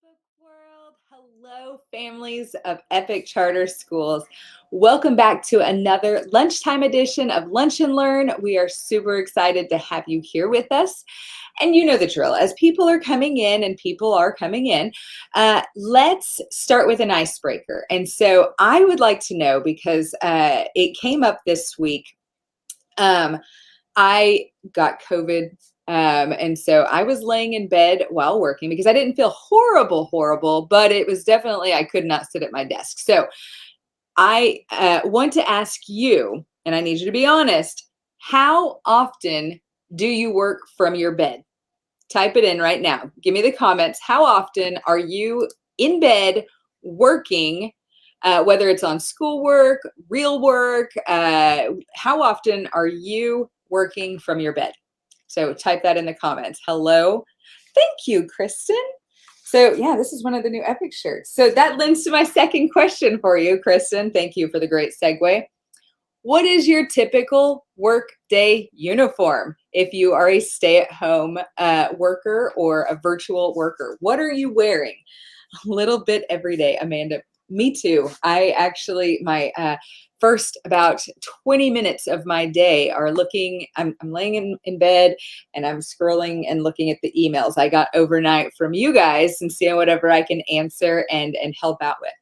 Facebook world. Hello, families of Epic Charter Schools. Welcome back to another lunchtime edition of Lunch and Learn. We are super excited to have you here with us. And you know the drill. As people are coming in, let's start with an icebreaker. And so I would like to know, because it came up this week, I got COVID. And so I was laying in bed while working because I didn't feel horrible, but it was definitely, I could not sit at my desk. So I want to ask you, and I need you to be honest, how often do you work from your bed? Type it in right now. Give me the comments. How often are you in bed working, whether it's on schoolwork, real work? How often are you working from your bed? So type that in the comments. Hello. Thank you, Kristen. So yeah, this is one of the new Epic shirts. So that links to my second question for you, Kristen. Thank you for the great segue. What is your typical work day uniform if you are a stay-at-home worker or a virtual worker? What are you wearing? A little bit every day, Amanda. Me too. I actually, my first about 20 minutes of my day are looking, I'm laying in bed and I'm scrolling and looking at the emails I got overnight from you guys and seeing whatever I can answer and help out with.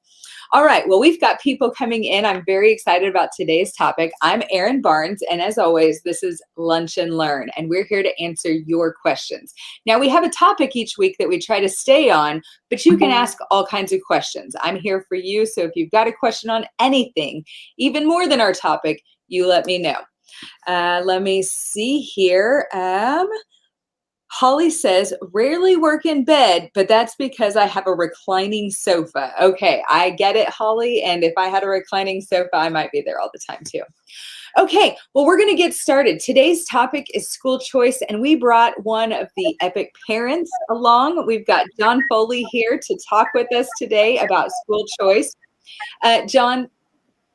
All right, well, we've got people coming in. I'm very excited about today's topic. I'm Erin Barnes, and as always, this is Lunch and Learn, and we're here to answer your questions. Now, we have a topic each week that we try to stay on, but you can ask all kinds of questions. I'm here for you, so if you've got a question on anything, even more than our topic, you let me know. Let me see here. Holly says, rarely work in bed, but that's because I have a reclining sofa. Okay, I get it, Holly. And if I had a reclining sofa, I might be there all the time too. Okay, well, we're going to get started. Today's topic is school choice, and we brought one of the Epic parents along. We've got John Foley here to talk with us today about school choice. John,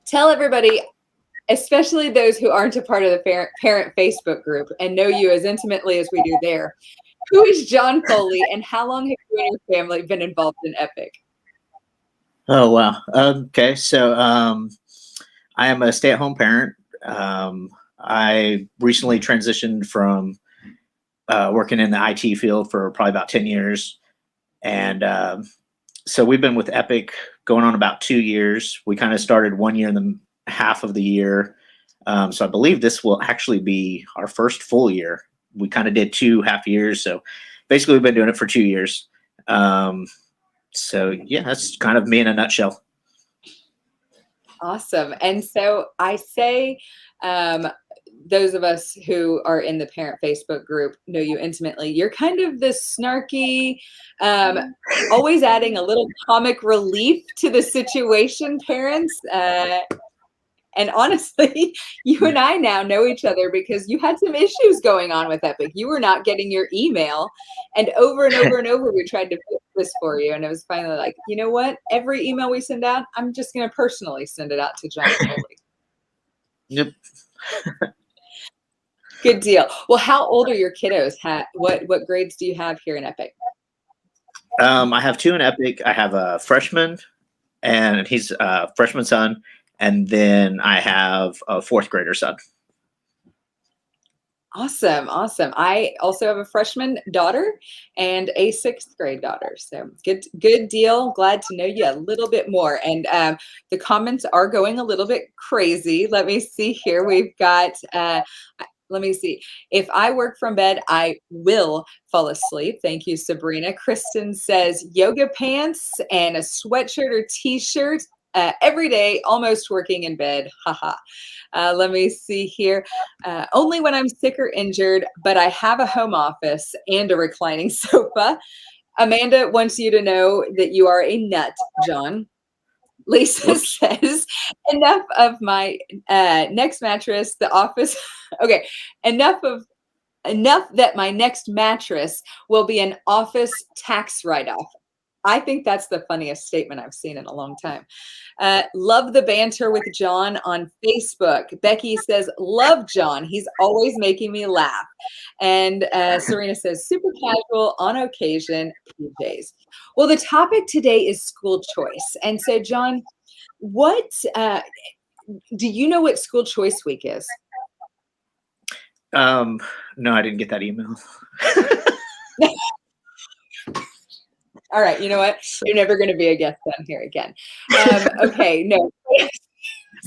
tell everybody, especially those who aren't a part of the parent Facebook group and know you as intimately as we do there. Who is John Foley, and how long have you and your family been involved in Epic? Oh, wow. Okay. So I am a stay-at-home parent. I recently transitioned from working in the IT field for probably about 10 years. And so we've been with Epic going on about 2 years. We kind of started 1 year in the half of the year. So I believe this will actually be our first full year. We kind of did 2 half years. So basically we've been doing it for 2 years. So yeah, that's kind of me in a nutshell. Awesome. And so I say, those of us who are in the parent Facebook group know you intimately. You're kind of this snarky, always adding a little comic relief to the situation, parents. And honestly, you and I now know each other because you had some issues going on with Epic. You were not getting your email. And over, we tried to fix this for you. And it was finally like, you know what? Every email we send out, I'm just going to personally send it out to John Foley. Yep. Good deal. Well, how old are your kiddos? What grades do you have here in Epic? I have 2 in Epic. I have a freshman, and he's a freshman son. And then I have a 4th grader son. Awesome. I also have a freshman daughter and a 6th grade daughter. So good deal. Glad to know you a little bit more. And the comments are going a little bit crazy. Let me see here. We've got, let me see. If I work from bed, I will fall asleep. Thank you, Sabrina. Kristen says yoga pants and a sweatshirt or t-shirt. Every day, almost working in bed. Haha. Let me see here. Only when I'm sick or injured, but I have a home office and a reclining sofa. Amanda wants you to know that you are a nut, John. Lisa says, enough of my next mattress, the office. Okay, enough that my next mattress will be an office tax write-off. I think that's the funniest statement I've seen in a long time. Love the banter with John on Facebook. Becky says, love John. He's always making me laugh. And Serena says, super casual on occasion, PJs. Well, the topic today is school choice. And so, John, what do you know what school choice week is? No, I didn't get that email. All right, you know what? So, You're never going to be a guest on here again. Okay, no.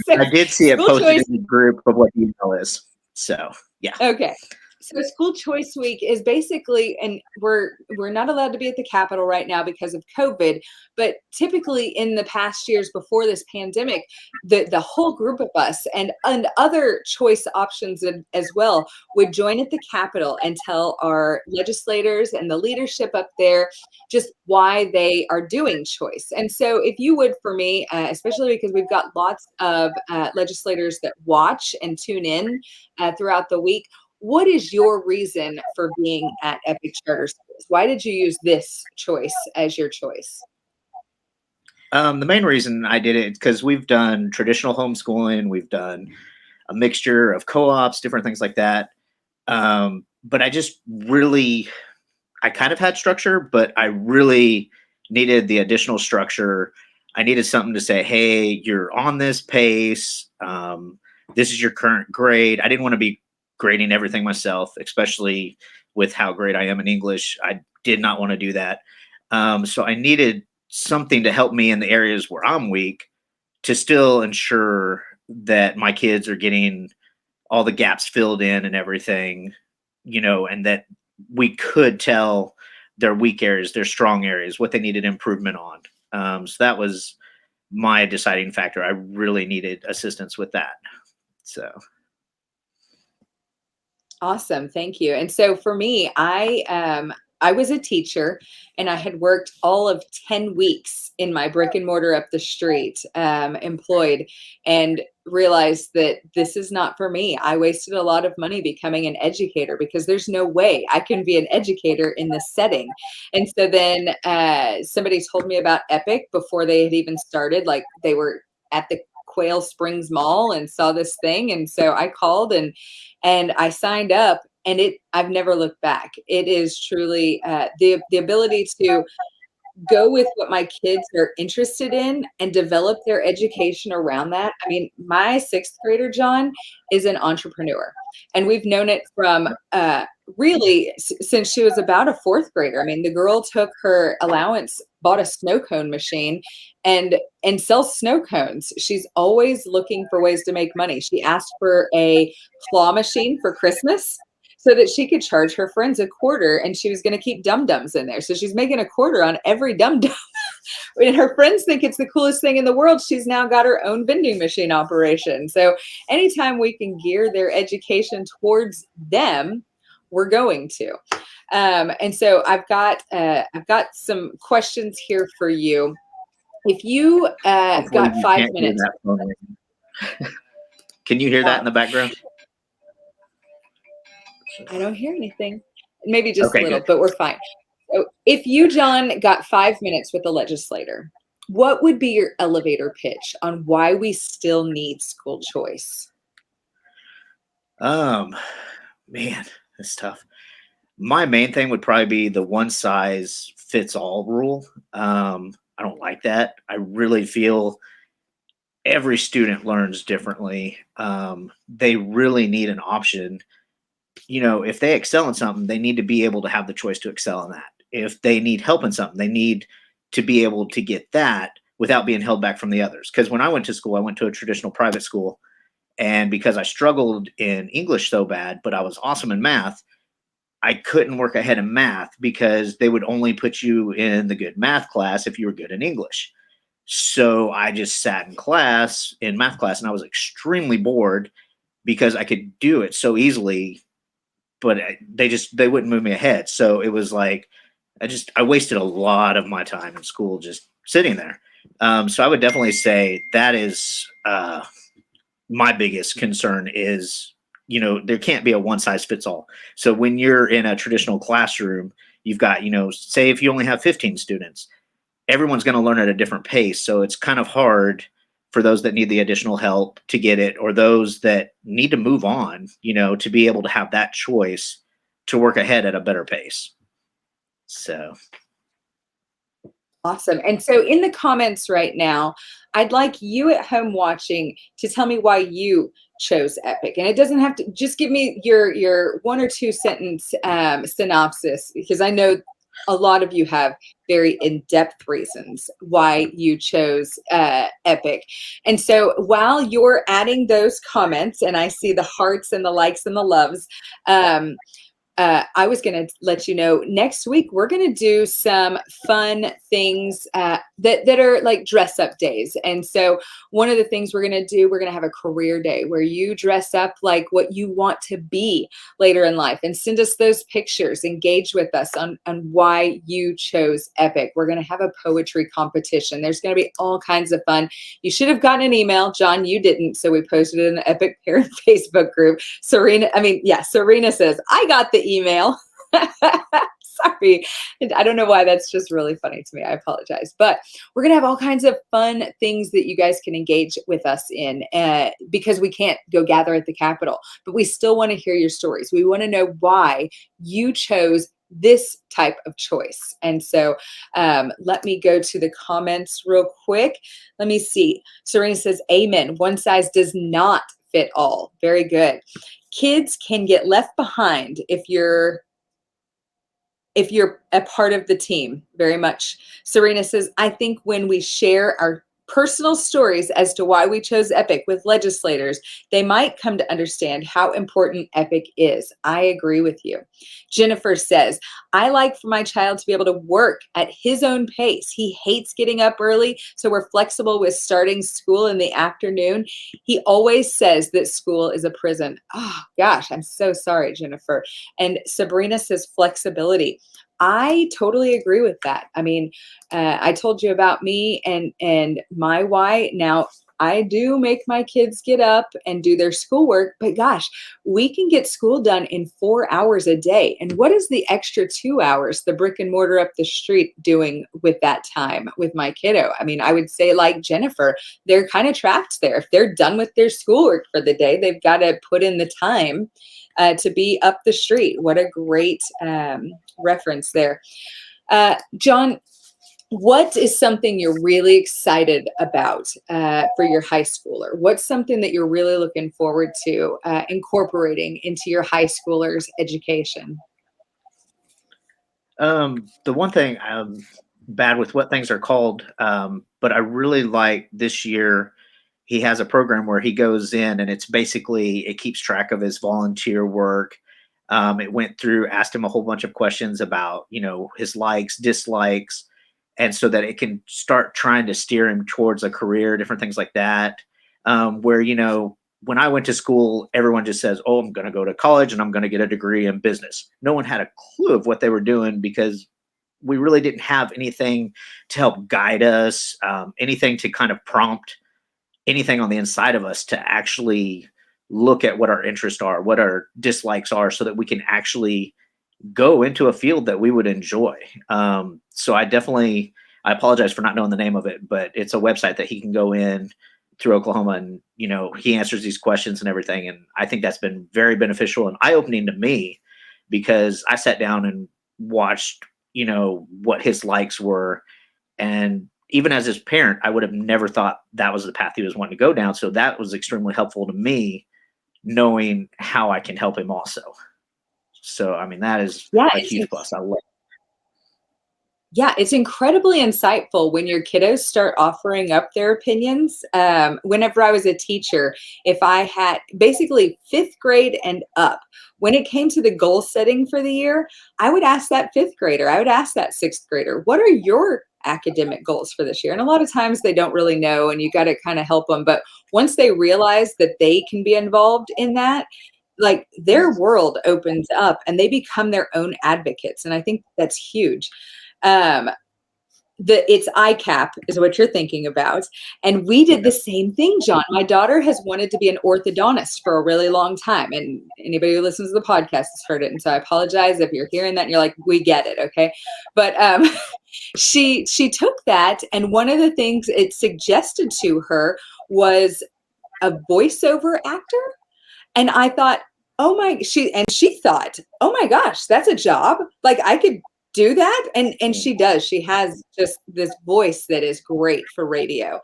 So, I did see it school posted choice. in the group of what the email is. So yeah. Okay. So school choice week is basically, and we're not allowed to be at the Capitol right now because of COVID, but typically in the past years before this pandemic, the whole group of us and other choice options as well would join at the Capitol and tell our legislators and the leadership up there just why they are doing choice. And so if you would, for me, especially because we've got lots of legislators that watch and tune in throughout the week, what is your reason for being at Epic Charter Schools? Why did you use this choice as your choice? The main reason I did it because we've done traditional homeschooling, we've done a mixture of co-ops, different things like that. But I kind of had structure, but I really needed the additional structure. I needed something to say, hey, you're on this pace. This is your current grade. I didn't want to be grading everything myself, especially with how great I am in English. I did not want to do that. So I needed something to help me in the areas where I'm weak to still ensure that my kids are getting all the gaps filled in and everything, and that we could tell their weak areas, their strong areas, what they needed improvement on. So that was my deciding factor. I really needed assistance with that. So Awesome, thank you. And so for me, I was a teacher and I had worked all of 10 weeks in my brick and mortar up the street, employed, and realized that this is not for me. I wasted a lot of money becoming an educator because there's no way I can be an educator in this setting. And so then somebody told me about Epic before they had even started. Like they were at the Quail Springs Mall and saw this thing. And so I called and I signed up, and I've never looked back. It is truly the ability to go with what my kids are interested in and develop their education around that. I mean, my sixth grader, John, is an entrepreneur, and we've known it from really since she was about a fourth grader. I mean, the girl took her allowance, bought a snow cone machine, and sells snow cones. She's always looking for ways to make money. She asked for a claw machine for Christmas so that she could charge her friends a quarter, and she was going to keep dum-dums in there. So she's making a quarter on every dum-dum. And her friends think it's the coolest thing in the world. She's now got her own vending machine operation. So anytime we can gear their education towards them, we're going to. And so I've got some questions here for you. If you hopefully got you 5 can't hear minutes. that phone ringing. Can you hear that in the background? I don't hear anything. Maybe just a Okay, little, good. but we're fine. So if you, John, got 5 minutes with a legislator, what would be your elevator pitch on why we still need school choice? Um, Man, it's tough. My main thing would probably be the one size fits all rule. I don't like that. I really feel every student learns differently. They really need an option. If they excel in something, they need to be able to have the choice to excel in that. If they need help in something, they need to be able to get that without being held back from the others. Because when I went to school, I went to a traditional private school. And because I struggled in English so bad, but I was awesome in math, I couldn't work ahead in math because they would only put you in the good math class if you were good in English. So I just sat in math class, and I was extremely bored because I could do it so easily, but they wouldn't move me ahead. So it was like I wasted a lot of my time in school just sitting there. So I would definitely say that is my biggest concern is, there can't be a one size fits all. So when you're in a traditional classroom, you've got, say if you only have 15 students, everyone's going to learn at a different pace. So it's kind of hard for those that need the additional help to get it, or those that need to move on, to be able to have that choice to work ahead at a better pace. So, Awesome. And so in the comments right now, I'd like you at home watching to tell me why you chose Epic. And it doesn't have to, just give me your 1 or 2 sentence synopsis, because I know a lot of you have very in-depth reasons why you chose Epic. And so while you're adding those comments, and I see the hearts and the likes and the loves, I was going to let you know, next week we're going to do some fun things that are like dress up days. And so one of the things we're going to do, we're going to have a career day where you dress up like what you want to be later in life, and send us those pictures. Engage with us on why you chose Epic. We're going to have a poetry competition. There's going to be all kinds of fun. You should have gotten an email. John, you didn't. So we posted it in the Epic Parent Facebook group. Serena says, I got the email. Sorry. I don't know why. That's just really funny to me. I apologize. But we're going to have all kinds of fun things that you guys can engage with us in, because we can't go gather at the Capitol. But we still want to hear your stories. We want to know why you chose this type of choice. And so let me go to the comments real quick. Let me see. Serena says, amen. One size does not fit all. Very good. Kids can get left behind if you're a part of the team. Very much. Serena says, I think when we share our personal stories as to why we chose Epic with legislators, they might come to understand how important Epic is. I agree with you. Jennifer says, I like for my child to be able to work at his own pace. He hates getting up early, so we're flexible with starting school in the afternoon. He always says that school is a prison. Oh gosh, I'm so sorry, Jennifer. And Sabrina says flexibility. I totally agree with that. I mean, I told you about me and my why. Now, I do make my kids get up and do their schoolwork, but gosh, we can get school done in 4 hours a day. And what is the extra 2 hours, the brick and mortar up the street, doing with that time with my kiddo? I mean, I would say, like Jennifer, they're kind of trapped there. If they're done with their schoolwork for the day, they've got to put in the time to be up the street. What a great reference there. John, what is something you're really excited about for your high schooler? What's something that you're really looking forward to incorporating into your high schooler's education? the one thing I'm bad with what things are called, but I really like this year. He has a program where he goes in, and it's basically, it keeps track of his volunteer work. It went through, asked him a whole bunch of questions about, his likes, dislikes, and so that it can start trying to steer him towards a career, different things like that. Where, when I went to school, everyone just says, oh, I'm going to go to college and I'm going to get a degree in business. No one had a clue of what they were doing, because we really didn't have anything to help guide us, anything to kind of prompt anything on the inside of us to actually look at what our interests are, what our dislikes are, so that we can actually go into a field that we would enjoy. So I apologize for not knowing the name of it, but it's a website that he can go in through Oklahoma, and, he answers these questions and everything. And I think that's been very beneficial and eye-opening to me, because I sat down and watched, what his likes were. And even as his parent, I would have never thought that was the path he was wanting to go down. So that was extremely helpful to me, knowing how I can help him also. So, I mean, that is Yeah, a huge plus. I love. Yeah, it's incredibly insightful when your kiddos start offering up their opinions. Whenever I was a teacher, if I had basically 5th grade and up, when it came to the goal setting for the year, I would ask that 5th grader, I would ask that 6th grader, what are your academic goals for this year? And a lot of times they don't really know, and you got to kind of help them. But once they realize that they can be involved in that, like, their world opens up and they become their own advocates. And I think that's huge. Um, it's ICAP is what you're thinking about. And we did the same thing, John. My daughter has wanted to be an orthodontist for a really long time. And anybody who listens to the podcast has heard it. And so I apologize if you're hearing that and you're like, we get it. Okay. But she took that, and one of the things it suggested to her was a voiceover actor. And I thought, she thought, oh my gosh, that's a job. Like I could do that. And she does. She has just this voice that is great for radio.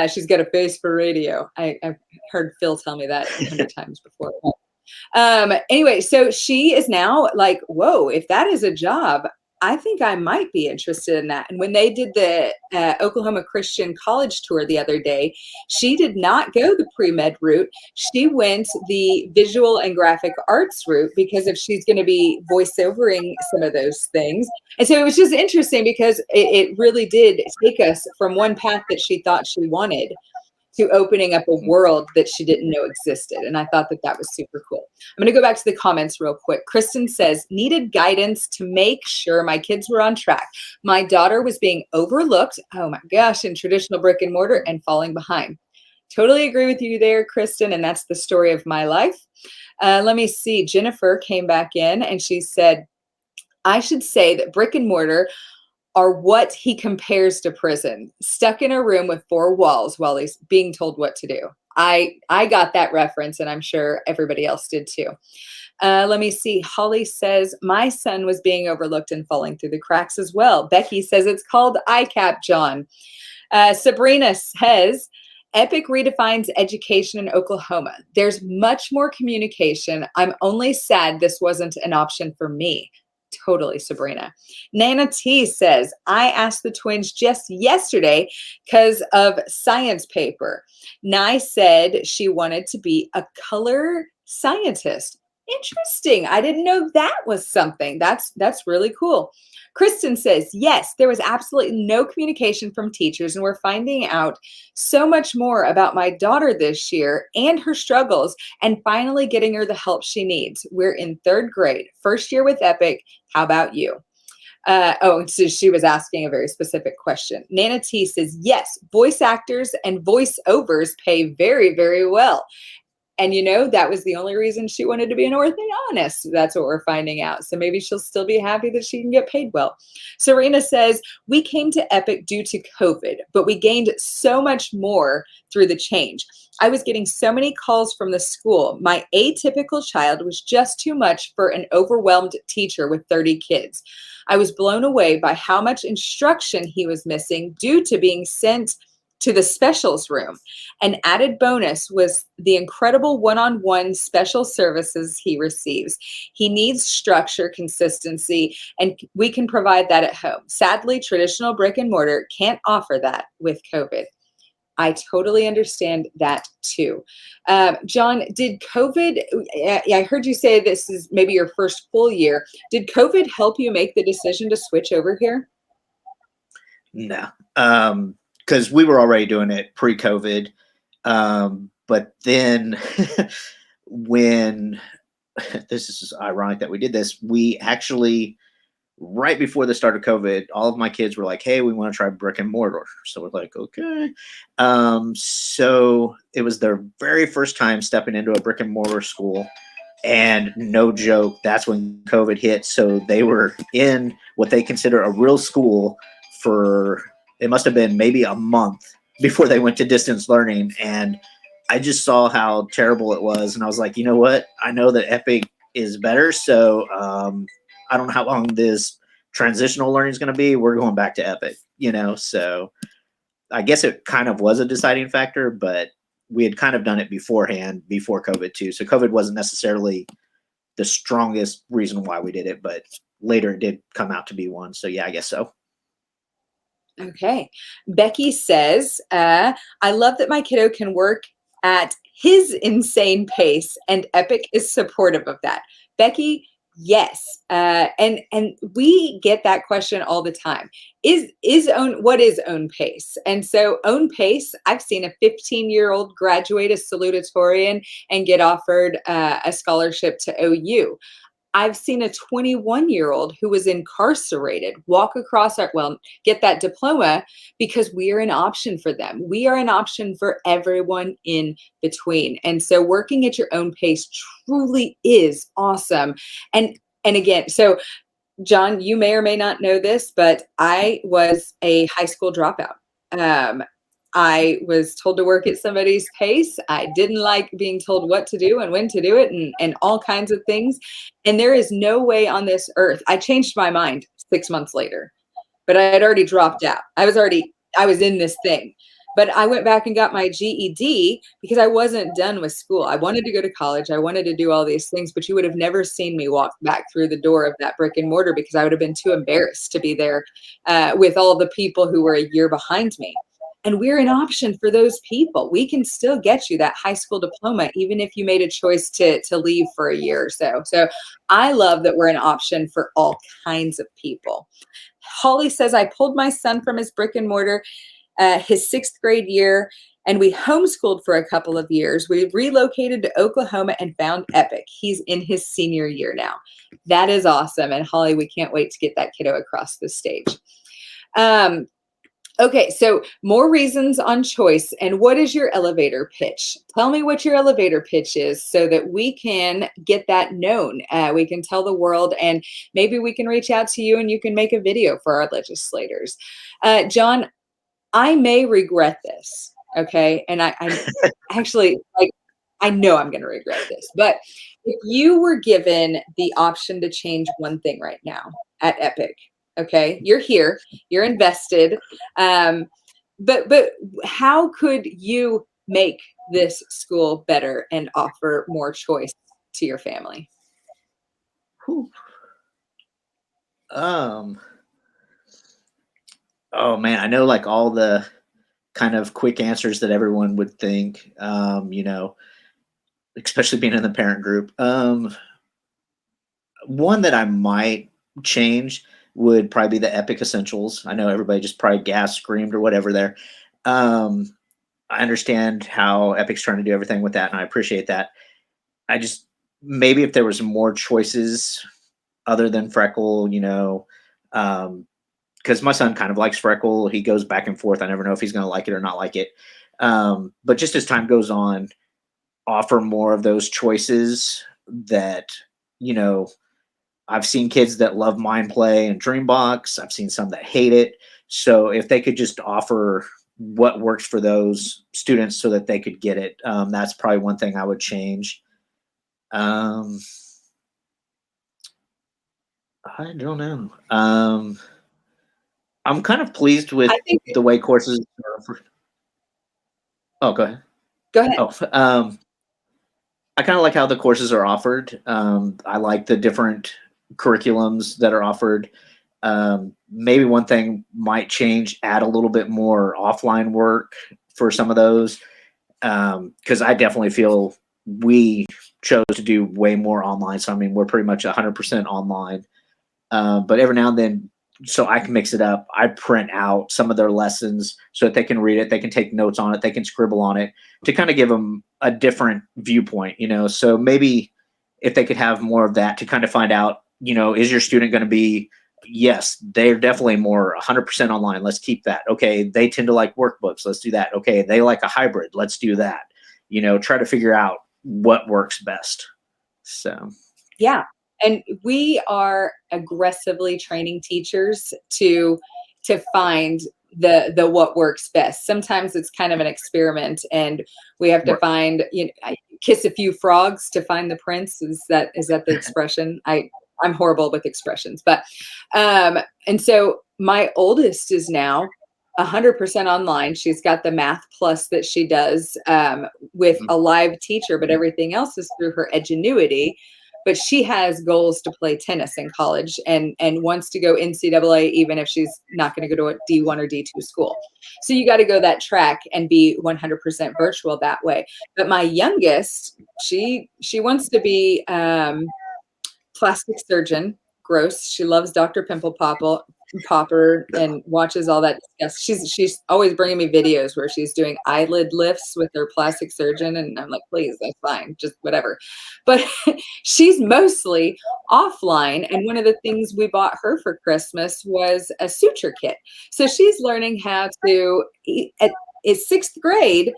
She's got a face for radio. I've heard Phil tell me that 100 times before. Anyway, so she is now like, whoa, if that is a job, I think I might be interested in that. And when they did the Oklahoma Christian College tour the other day, she did not go the pre-med route. She went the visual and graphic arts route because if she's going to be voiceovering some of those things. And so it was just interesting because it really did take us from one path that she thought she wanted to opening up a world that she didn't know existed. And I thought that that was super cool. I'm going to go back to the comments real quick. Kristen says, needed guidance to make sure my kids were on track. My daughter was being overlooked, oh my gosh, in traditional brick and mortar and falling behind. Totally agree with you there, Kristen. And that's the story of my life. Let me see. Jennifer came back in and she said, I should say that brick and mortar are what he compares to prison, stuck in a room with four walls while he's being told what to do. I got that reference, and I'm sure everybody else did too. Let me see. Holly says, my son was being overlooked and falling through the cracks as well. Becky says it's called ICAP, John. Sabrina says, Epic redefines education in Oklahoma. There's much more communication. I'm only sad this wasn't an option for me. Totally, Sabrina. Nana T says, I asked the twins just yesterday because of science paper. Nye said she wanted to be a color scientist. Interesting. I didn't know that was something. That's really cool. Kristen says, yes, there was absolutely no communication from teachers, and we're finding out so much more about my daughter this year and her struggles, and finally getting her the help she needs. We're in third grade, first year with Epic. How about you? So she was asking a very specific question. Nana T says, yes, voice actors and voiceovers pay very, very well. And that was the only reason she wanted to be an orthodontist. That's what we're finding out. So maybe she'll still be happy that she can get paid well. Serena says, we came to Epic due to COVID, but we gained so much more through the change. I was getting so many calls from the school. My atypical child was just too much for an overwhelmed teacher with 30 kids. I was blown away by how much instruction he was missing due to being sent to the specials room. An added bonus was the incredible one-on-one special services he receives. He needs structure, consistency, and we can provide that at home. Sadly, traditional brick and mortar can't offer that with COVID. I totally understand that too. John, did COVID, I heard you say this is maybe your first full year. Did COVID help you make the decision to switch over here? No. Because we were already doing it pre-COVID. But then when this is ironic that we did this, we actually, right before the start of COVID, all of my kids were like, hey, we want to try brick and mortar. So we're like, okay. So it was their very first time stepping into a brick and mortar school. And no joke, that's when COVID hit. So they were in what they consider a real school for, it must have been maybe a month before they went to distance learning. And I just saw how terrible it was. And I was like, you know what? I know that Epic is better. So I don't know how long this transitional learning is going to be. We're going back to Epic, So I guess it kind of was a deciding factor, but we had kind of done it beforehand, before COVID too. So COVID wasn't necessarily the strongest reason why we did it, but later it did come out to be one. So yeah, I guess so. Okay. Becky says, I love that my kiddo can work at his insane pace, and Epic is supportive of that. Becky, yes. And we get that question all the time. What is own pace? And so own pace, I've seen a 15-year-old graduate as salutatorian and get offered a scholarship to OU. I've seen a 21-year-old who was incarcerated walk across get that diploma because we are an option for them. We are an option for everyone in between. And so working at your own pace truly is awesome. And again, so John, you may or may not know this, but I was a high school dropout. Um, I was told to work at somebody's pace. I didn't like being told what to do and when to do it and all kinds of things. And there is no way on this earth. I changed my mind 6 months later, but I had already dropped out. I was in this thing. But I went back and got my GED because I wasn't done with school. I wanted to go to college. I wanted to do all these things, but you would have never seen me walk back through the door of that brick and mortar because I would have been too embarrassed to be there with all the people who were a year behind me. And we're an option for those people. We can still get you that high school diploma, even if you made a choice to leave for a year or so. So I love that we're an option for all kinds of people. Holly says, I pulled my son from his brick and mortar his sixth grade year, and we homeschooled for a couple of years. We relocated to Oklahoma and found Epic. He's in his senior year now. That is awesome. And Holly, we can't wait to get that kiddo across the stage. Okay, so more reasons on choice. And what is your elevator pitch? Tell me what your elevator pitch is so that we can get that known. We can tell the world, and maybe we can reach out to you and you can make a video for our legislators. John, I may regret this, okay? And I'm actually, like, I know I'm going to regret this. But if you were given the option to change one thing right now at Epic, okay, you're here, you're invested, but how could you make this school better and offer more choice to your family? Whew. Oh man, I know like all the kind of quick answers that everyone would think, especially being in the parent group. One that I might change would probably be the Epic Essentials. I know everybody just probably gas screamed or whatever there. Um, I understand how Epic's trying to do everything with that, and I appreciate that. I just maybe if there was more choices other than Freckle, because my son kind of likes Freckle. He goes back and forth. I never know if he's going to like it or not like it. But just as time goes on, offer more of those choices that, I've seen kids that love Mind Play and Dreambox. I've seen some that hate it. So if they could just offer what works for those students so that they could get it, that's probably one thing I would change. I don't know. I'm kind of pleased with the way courses are offered. Oh, go ahead. Go ahead. I kind of like how the courses are offered. I like the different curriculums that are offered. Maybe one thing might change, add a little bit more offline work for some of those. Because I definitely feel we chose to do way more online. So, I mean, we're pretty much 100% online. But every now and then, so I can mix it up, I print out some of their lessons so that they can read it, they can take notes on it, they can scribble on it to kind of give them a different viewpoint, So maybe if they could have more of that to kind of find out, is your student going to be, yes, they're definitely more 100% online. Let's keep that. Okay, they tend to like workbooks. Let's do that. Okay, they like a hybrid. Let's do that. Try to figure out what works best. So, yeah. And we are aggressively training teachers to find the what works best. Sometimes it's kind of an experiment, and we have to find, kiss a few frogs to find the prince. Is that the expression? I'm horrible with expressions, but and so my oldest is now 100% online. She's got the Math Plus that she does with a live teacher, but everything else is through her Edgenuity. But she has goals to play tennis in college and wants to go NCAA, even if she's not going to go to a D1 or D2 school. So you got to go that track and be 100% virtual that way. But my youngest, she wants to be plastic surgeon. Gross. She loves Dr. Pimple Popple. popper and watches all that disgust. She's always bringing me videos where she's doing eyelid lifts with her plastic surgeon, and I'm like, please, that's fine, just whatever. But she's mostly offline, and one of the things we bought her for Christmas was a suture kit. So she's learning how to at is sixth grade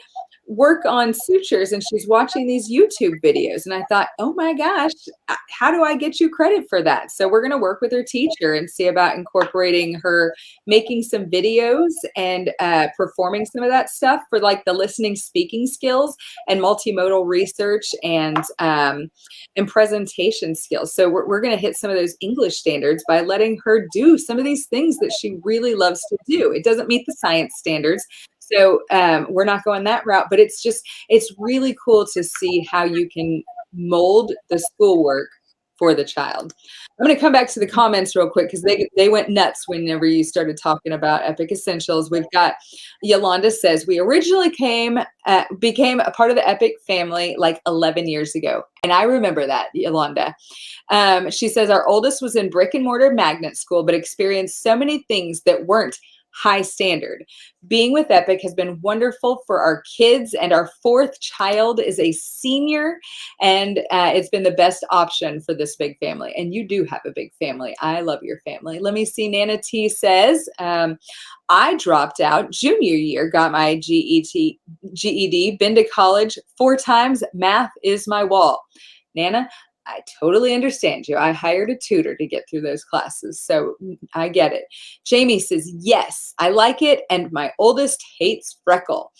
work on sutures, and she's watching these YouTube videos, and I thought, oh my gosh, how do I get you credit for that? So we're going to work with her teacher and see about incorporating her making some videos and performing some of that stuff for like the listening speaking skills and multimodal research and presentation skills. So we're going to hit some of those English standards by letting her do some of these things that she really loves to do. It doesn't meet the science standards, so we're not going that route, but it's really cool to see how you can mold the schoolwork for the child. I'm going to come back to the comments real quick because they went nuts whenever you started talking about Epic Essentials. We've got Yolanda says, we originally became a part of the Epic family like 11 years ago. And I remember that, Yolanda. She says, our oldest was in brick and mortar magnet school, but experienced so many things that weren't high standard. Being with Epic has been wonderful for our kids, and our fourth child is a senior, and it's been the best option for this big family. And you do have a big family. I love your family. Let me see. Nana T says, I dropped out junior year, got my GED, been to college 4 times. Math is my wall. Nana, I totally understand you. I hired a tutor to get through those classes, so I get it. Jamie says, yes, I like it, and my oldest hates Freckle.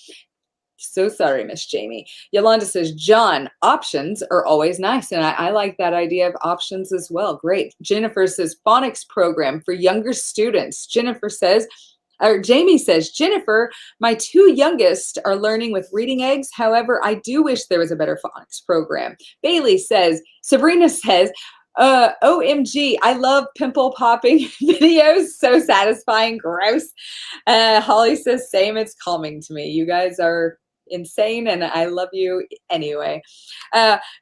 So sorry, Miss Jamie. Yolanda says, John, options are always nice, and I like that idea of options as well. Great. Jennifer says, phonics program for younger students. Jamie says, Jennifer, my 2 youngest are learning with reading eggs. However, I do wish there was a better phonics program. Sabrina says, OMG, I love pimple popping videos. So satisfying. Gross. Holly says, same. It's calming to me. You guys are insane, and I love you anyway.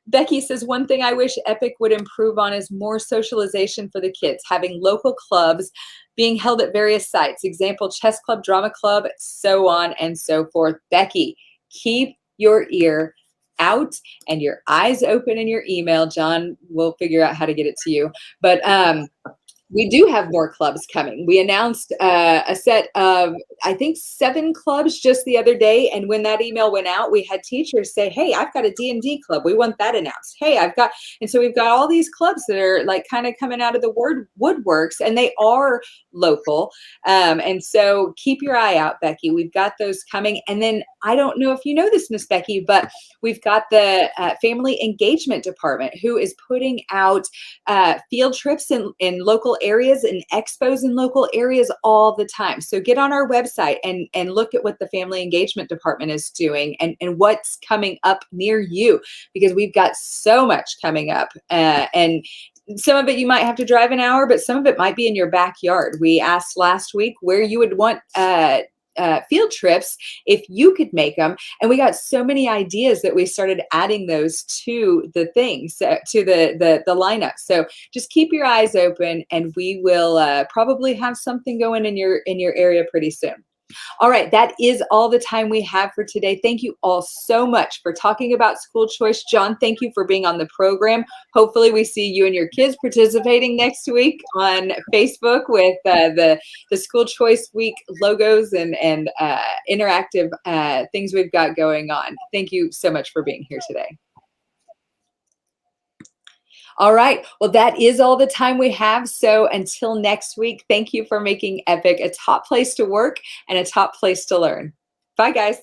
Becky says, one thing I wish Epic would improve on is more socialization for the kids, having local clubs being held at various sites, example, chess club, drama club, so on and so forth. Becky, keep your ear out and your eyes open in your email. John will figure out how to get it to you. But we do have more clubs coming. We announced a set of, I think, 7 clubs just the other day. And when that email went out, we had teachers say, hey, I've got a D&D club. We want that announced. And so we've got all these clubs that are like kind of coming out of the woodworks, and they are local. And so keep your eye out, Becky. We've got those coming. And then I don't know if you know this, Miss Becky, but we've got the Family Engagement Department who is putting out field trips in local areas and expos in local areas all the time. So get on our website and look at what the Family Engagement Department is doing and what's coming up near you, because we've got so much coming up. And some of it you might have to drive an hour, but some of it might be in your backyard. We asked last week where you would want field trips if you could make them, and we got so many ideas that we started adding those to the things, to the lineup. So just keep your eyes open, and we will probably have something going in your area pretty soon. All right, that is all the time we have for today. Thank you all so much for talking about school choice. John, thank you for being on the program. Hopefully we see you and your kids participating next week on Facebook with the School Choice Week logos and interactive things we've got going on. Thank you so much for being here today. All right. Well, that is all the time we have. So until next week, thank you for making Epic a top place to work and a top place to learn. Bye, guys.